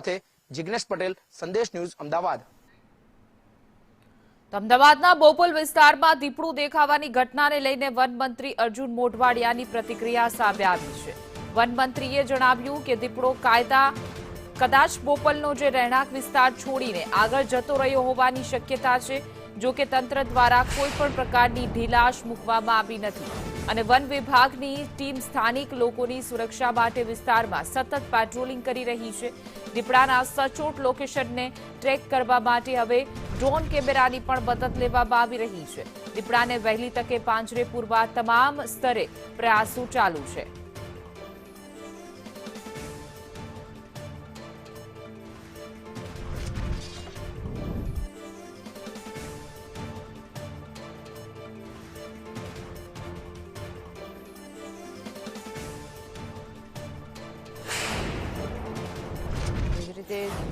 સાથે જિગ્નેશ પટેલ, સંદેશ ન્યૂઝ, અમદાવાદ। અમદાવાદના બોપલ વિસ્તારમાં દીપડું દેખાવાની ઘટનાને લઈને વન મંત્રી અર્જુન મોઢવાડિયાની પ્રતિક્રિયા સામે આવી છે। વન મંત્રીએ જણાવ્યું કે દીપડો કદાચ બોપલનો જે રહેણાંક વિસ્તાર છોડીને આગળ જતો રહ્યો હોવાની શક્યતા છે। જો કે તંત્ર દ્વારા કોઈ પણ પ્રકારની ઢીલાશ મૂકવામાં આવી નથી અને વન વિભાગની ટીમ સ્થાનિક લોકોની સુરક્ષા માટે વિસ્તારમાં સતત પેટ્રોલિંગ કરી રહી છે। દીપડાના સચોટ લોકેશનને ટ્રેક કરવા માટે હવે ડ્રોન કેમેરાની પણ મદદ લેવામાં આવી રહી છે। દીપડાને વહેલી તકે પાંજરે પૂરવા તમામ સ્તરે પ્રયાસો ચાલુ છે।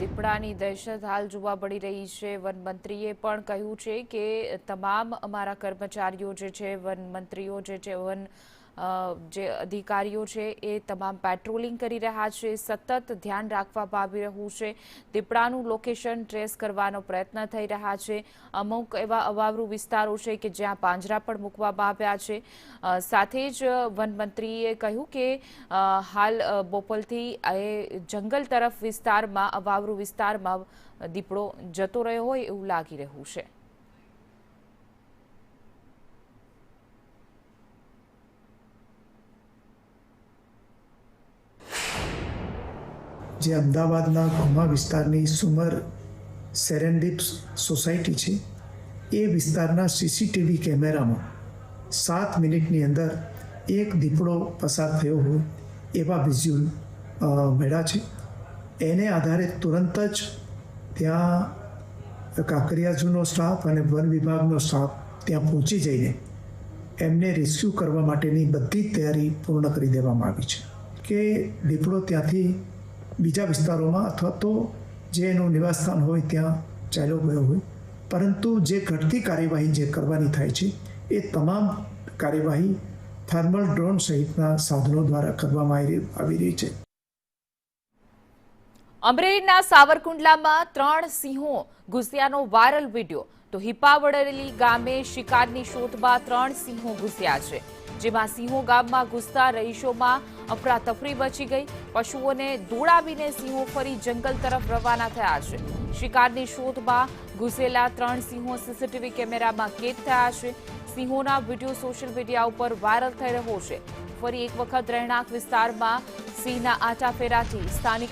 દીપડાની દહેશત હાલ જોવા મળી રહી છે। વન મંત્રીએ પણ કહ્યું છે કે તમામ અમારા કર્મચારીઓ જે છે, વન મંત્રીઓ જે છે, જે અધિકારીઓ છે એ તમામ પેટ્રોલિંગ કરી રહ્યા છે। સતત ધ્યાન રાખવામાં આવી રહ્યું છે। દીપડાનું લોકેશન ટ્રેસ કરવાનો પ્રયત્ન થઈ રહ્યા છે। અમુક એવા અવાવરૂ વિસ્તારો છે કે જ્યાં પાંજરા પણ મૂકવામાં આવ્યા છે। સાથે જ વન મંત્રીએ કહ્યું કે હાલ બોપલથી એ જંગલ તરફ વિસ્તારમાં, અવાવરૂ વિસ્તારમાં દીપડો જતો રહ્યો હોય એવું લાગી રહ્યું છે। જે અમદાવાદના ગોમા વિસ્તારની સુમર સેરેન્ડિપ સોસાયટી છે, એ વિસ્તારના સીસીટીવી કેમેરામાં 7 મિનિટની અંદર એક દીપડો પસાર થયો હોય એવા વિઝ્યુઅલ મળ્યા છે। એને આધારે તુરંત જ ત્યાં કાંકરિયાજુનો સ્ટાફ અને વન વિભાગનો સ્ટાફ ત્યાં પહોંચી જઈને એમને રેસ્ક્યુ કરવા માટેની બધી જ તૈયારી પૂર્ણ કરી દેવામાં આવી છે કે દીપડો ત્યાંથી બીજા વિસ્તારોમાં અથવા તો જે એનું નિવાસસ્થાન હોય ત્યાં ચાલ્યો ગયો હોય, પરંતુ જે ઘટતી કાર્યવાહી જે કરવાની થાય છે એ તમામ કાર્યવાહી થર્મલ ડ્રોન સહિતના સાધનો દ્વારા કરવામાં આવી રહી છે। અમરેલીના સાવરકુંડલામાં 3 સિંહો ઘૂસ્યાનો વાયરલ વિડીયો। તો હિપાવડેલી ગામે શિકારની શોધમાં 3 સિંહો ઘૂસ્યા છે, જેમાં સિંહો ગામમાં ઘૂસતા રહીશોમાં અફરાતફરી મચી ગઈ। પશુઓને દોડાવીને સિંહો ફરી જંગલ તરફ રવાના થયા છે। શિકારની શોધમાં ઘૂસેલા 3 સિંહો સીસીટીવી કેમેરામાં કેદ થયા છે। સિંહોના વિડીયો સોશિયલ મીડિયા ઉપર વાયરલ થઈ રહ્યો છે। ફરી એક વખત રહેણાંક વિસ્તારમાં સિંહના આટાફેરાથી સ્થાનિક